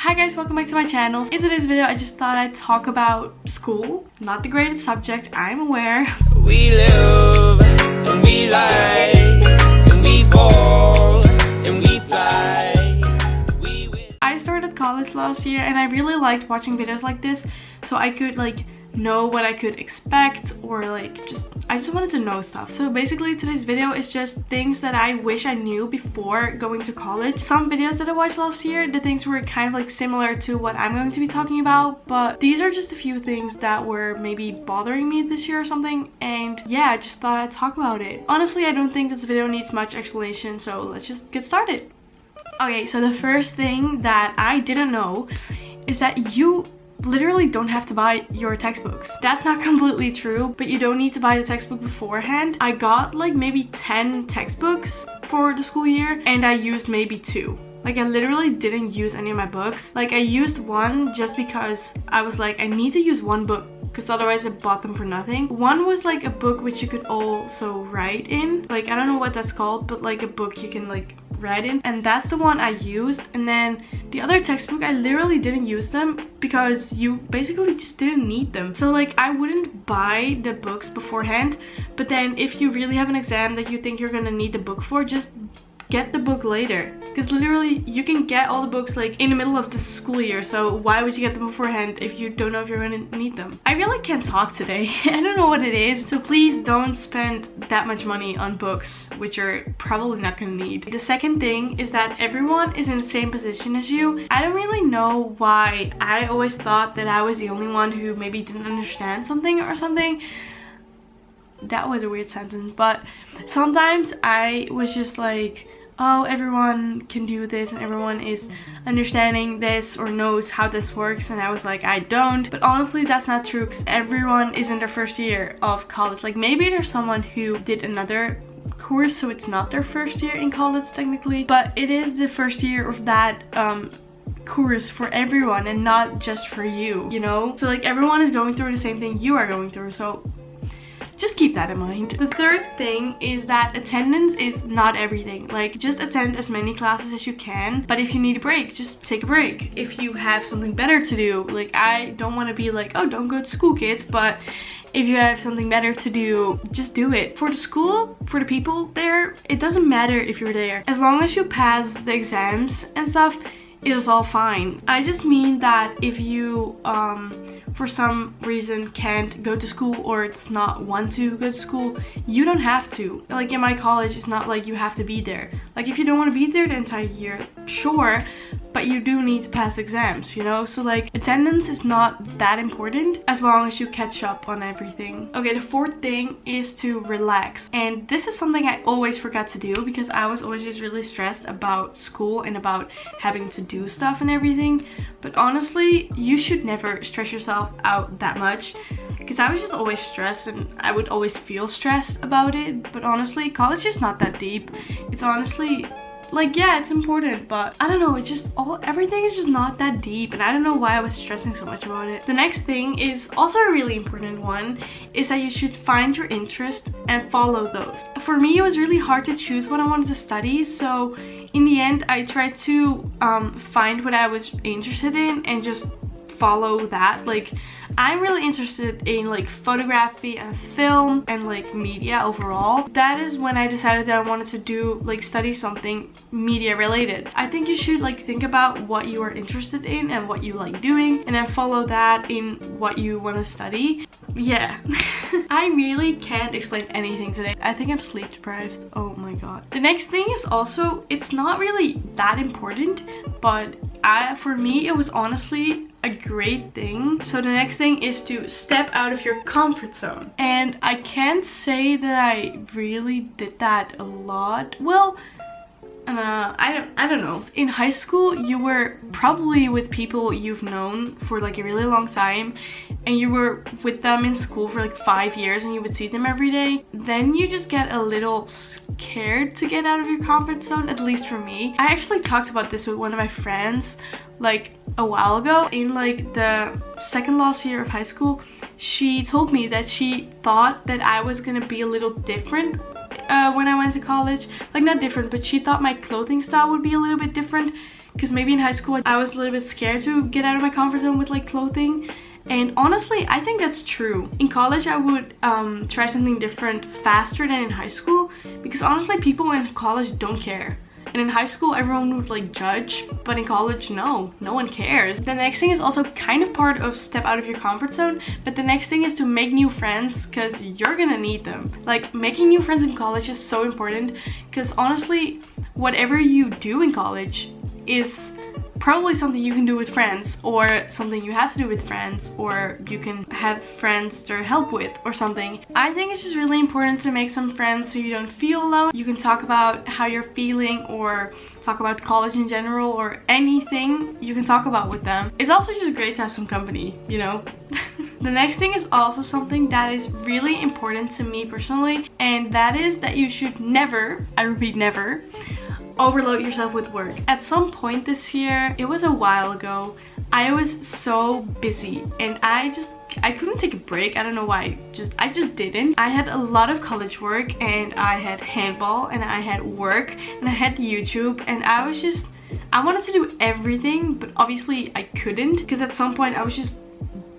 Hi guys, welcome back to my channel. In today's video, I just thought I'd talk about school. Not the greatest subject, I'm aware. We live and we lie and we fall and we fly. I started college last year and I really liked watching videos like this so I could like know what I could expect, or like I just wanted to know stuff. So basically today's video is just things that I wish I knew before going to college. Some videos that I watched last year, the things were kind of like similar to what I'm going to be talking about, but these are just a few things that were maybe bothering me this year or something, and yeah, I just thought I'd talk about it. Honestly, I don't think this video needs much explanation, so let's just get started. Okay, so the first thing that I didn't know is that you literally don't have to buy your textbooks. That's not completely true, but you don't need to buy the textbook beforehand. I got like maybe 10 textbooks for the school year and I used maybe 2. Like, I literally didn't use any of my books. Like, I used one just because I was like, I need to use one book because otherwise I bought them for nothing. One was like a book which you could also write in. Like, I don't know what that's called, but like a book you can like write in, and that's the one I used. And then the other textbook, I literally didn't use them because you basically just didn't need them. So like, I wouldn't buy the books beforehand, but then if you really have an exam that you think you're gonna need the book for, just get the book later, because literally you can get all the books like in the middle of the school year, so why would you get them beforehand if you don't know if you're gonna need them? I really can't talk today. I don't know what it is, so please don't spend that much money on books which you're probably not gonna need. The second thing is that everyone is in the same position as you. I don't really know why I always thought that I was the only one who maybe didn't understand something or something. That was a weird sentence, but sometimes I was just like, oh, everyone can do this and everyone is understanding this or knows how this works, and I was like, I don't. But honestly, that's not true, because everyone is in their first year of college. Like, maybe there's someone who did another course, so it's not their first year in college technically, but it is the first year of that course for everyone and not just for you, you know? So like, everyone is going through the same thing you are going through, so just keep that in mind. The third thing is that attendance is not everything. Like, just attend as many classes as you can, but if you need a break, just take a break. If you have something better to do, like, I don't want to be like, oh, don't go to school, kids, but if you have something better to do, just do it. For the school, for the people there, it doesn't matter if you're there. As long as you pass the exams and stuff, it is all fine. I just mean that if you for some reason can't go to school or does not want to go to school, you don't have to. Like, in my college, it's not like you have to be there. Like, if you don't want to be there the entire year, sure, but you do need to pass exams, you know? So like, attendance is not that important as long as you catch up on everything. Okay, the fourth thing is to relax. And this is something I always forgot to do because I was always just really stressed about school and about having to do stuff and everything. But honestly, you should never stress yourself out that much, because I was just always stressed and I would always feel stressed about it. But honestly, college is not that deep. It's honestly like, yeah, it's important, but I don't know, it's just everything is just not that deep, and I don't know why I was stressing so much about it. The next thing is also a really important one, is that you should find your interest and follow those. For me, it was really hard to choose what I wanted to study, so in the end I tried to find what I was interested in and just follow that. Like, I'm really interested in like photography and film and like media overall. That is when I decided that I wanted to do like study something media related. I think you should like think about what you are interested in and what you like doing, and then follow that in what you want to study. Yeah. I really can't explain anything today. I think I'm sleep deprived. Oh my god. The next thing is also, it's not really that important, but for me it was honestly a great thing. So the next thing is to step out of your comfort zone, and I can't say that I really did that a lot. Well, I don't know. In high school, you were probably with people you've known for like a really long time, and you were with them in school for like 5 years and you would see them every day. Then you just get a little scared to get out of your comfort zone, at least for me. I actually talked about this with one of my friends like a while ago. In like the second last year of high school, she told me that she thought that I was gonna be a little different when I went to college. Like, not different, but she thought my clothing style would be a little bit different because maybe in high school I was a little bit scared to get out of my comfort zone with like clothing. And honestly, I think that's true. In college, I would try something different faster than in high school, because honestly, people in college don't care. And in high school, everyone would like judge, but in college, no one cares. The next thing is also kind of part of step out of your comfort zone, but the next thing is to make new friends, because you're gonna need them. Like, making new friends in college is so important, because honestly, whatever you do in college is probably something you can do with friends, or something you have to do with friends, or you can have friends to help with or something. I think it's just really important to make some friends so you don't feel alone. You can talk about how you're feeling, or talk about college in general, or anything you can talk about with them. It's also just great to have some company, you know? The next thing is also something that is really important to me personally, and that is that you should never, I repeat never, overload yourself with work. At some point this year, it was a while ago, I was so busy and I couldn't take a break. I don't know why, I just didn't. I had a lot of college work, and I had handball, and I had work, and I had YouTube, and I wanted to do everything, but obviously I couldn't, because at some point I was just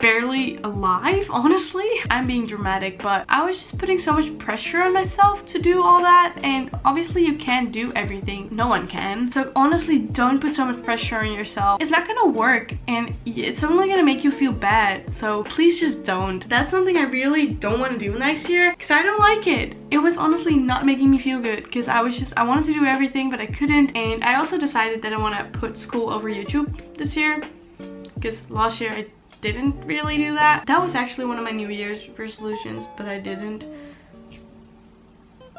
barely alive, honestly. I'm being dramatic, but I was just putting so much pressure on myself to do all that, and obviously you can't do everything. No one can. So honestly, don't put so much pressure on yourself. It's not gonna work, and it's only gonna make you feel bad. So please just don't. That's something I really don't want to do next year, because I don't like it. It was honestly not making me feel good, because I wanted to do everything, but I couldn't. And I also decided that I want to put school over YouTube this year, because last year I didn't really do that. That was actually one of my New Year's resolutions, but I didn't.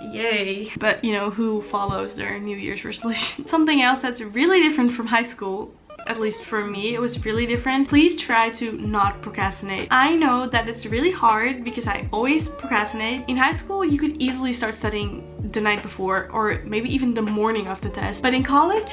Yay. But you know, who follows their New Year's resolution? Something else that's really different from high school, at least for me, it was really different. Please try to not procrastinate. I know that it's really hard because I always procrastinate. In high school, you could easily start studying the night before, or maybe even the morning of the test. But in college,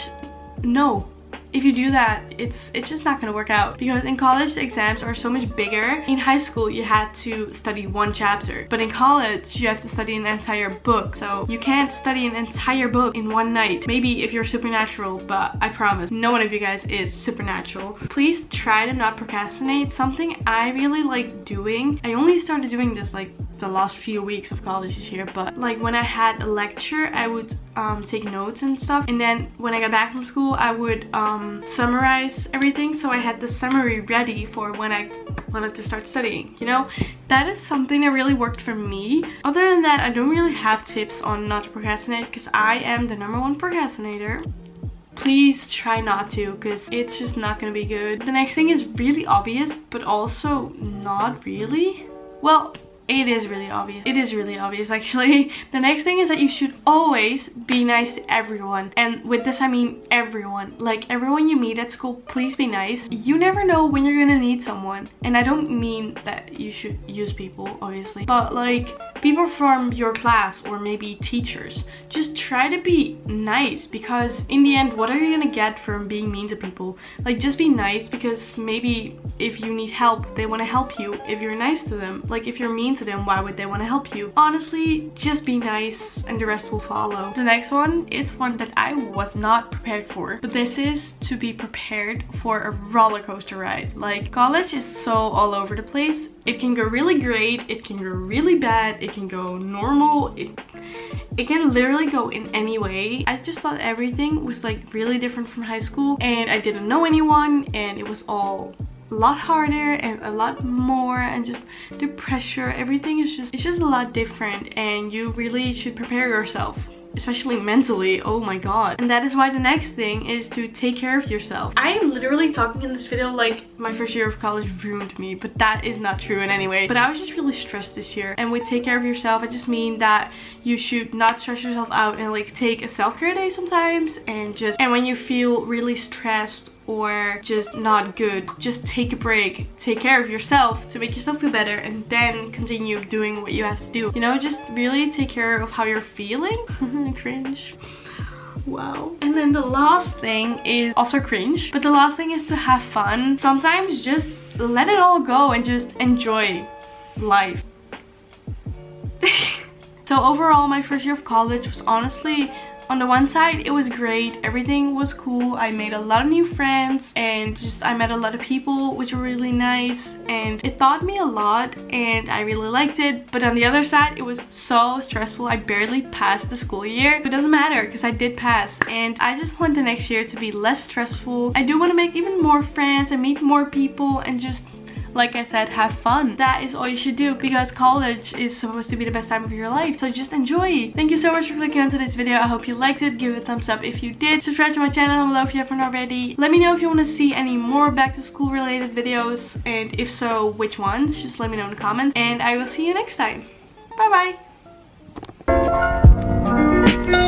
no. If you do that, it's just not gonna work out, because in college the exams are so much bigger. In high school you had to study one chapter, but in college you have to study an entire book, so you can't study an entire book in one night. Maybe if you're supernatural, but I promise no one of you guys is supernatural. Please try to not procrastinate. Something I really liked doing, I only started doing this like the last few weeks of college this year, but like when I had a lecture, I would take notes and stuff, and then when I got back from school I would summarize everything, so I had the summary ready for when I wanted to start studying, you know? That is something that really worked for me. Other than that, I don't really have tips on not to procrastinate, because I am the #1 procrastinator. Please try not to, because it's just not gonna be good. The next thing is really obvious, but also not really. Well, it is really obvious. It is really obvious, actually. The next thing is that you should always be nice to everyone. And with this, I mean everyone. Like, everyone you meet at school, please be nice. You never know when you're gonna need someone. And I don't mean that you should use people, obviously, but like people from your class, or maybe teachers. Just try to be nice, because in the end, what are you gonna get from being mean to people? Like, just be nice, because maybe if you need help, they want to help you if you're nice to them. Like, if you're mean to them, why would they want to help you? Honestly, just be nice and the rest will follow. The next one is one that I was not prepared for, but this is to be prepared for a roller coaster ride. Like, college is so all over the place. It can go really great, it can go really bad, it can go normal, it can literally go in any way. I just thought everything was like really different from high school, and I didn't know anyone, and it was all a lot harder and a lot more, and just the pressure, everything is just, it's just a lot different, and you really should prepare yourself, especially mentally. Oh my god. And that is why the next thing is to take care of yourself. I am literally talking in this video like my first year of college ruined me, but that is not true in any way. But I was just really stressed this year, and with take care of yourself, I just mean that you should not stress yourself out, and like take a self-care day sometimes, and when you feel really stressed or just not good, just take a break, take care of yourself to make yourself feel better, and then continue doing what you have to do. You know, just really take care of how you're feeling. Cringe. Wow. And then the last thing is also cringe, but the last thing is to have fun. Sometimes just let it all go and just enjoy life. So overall, my first year of college was honestly On the one side, it was great, everything was cool, I made a lot of new friends, and just I met a lot of people which were really nice, and it taught me a lot and I really liked it. But on the other side, it was so stressful. I barely passed the school year. It doesn't matter because I did pass, and I just want the next year to be less stressful. I do want to make even more friends and meet more people and just, like I said, have fun. That is all you should do, because college is supposed to be the best time of your life, so just enjoy. Thank you so much for clicking onto this video. I hope you liked it. Give it a thumbs up if you did. Subscribe to my channel down below if you haven't already. Let me know if you want to see any more back to school related videos, and if so, which ones. Just let me know in the comments, and I will see you next time. Bye bye.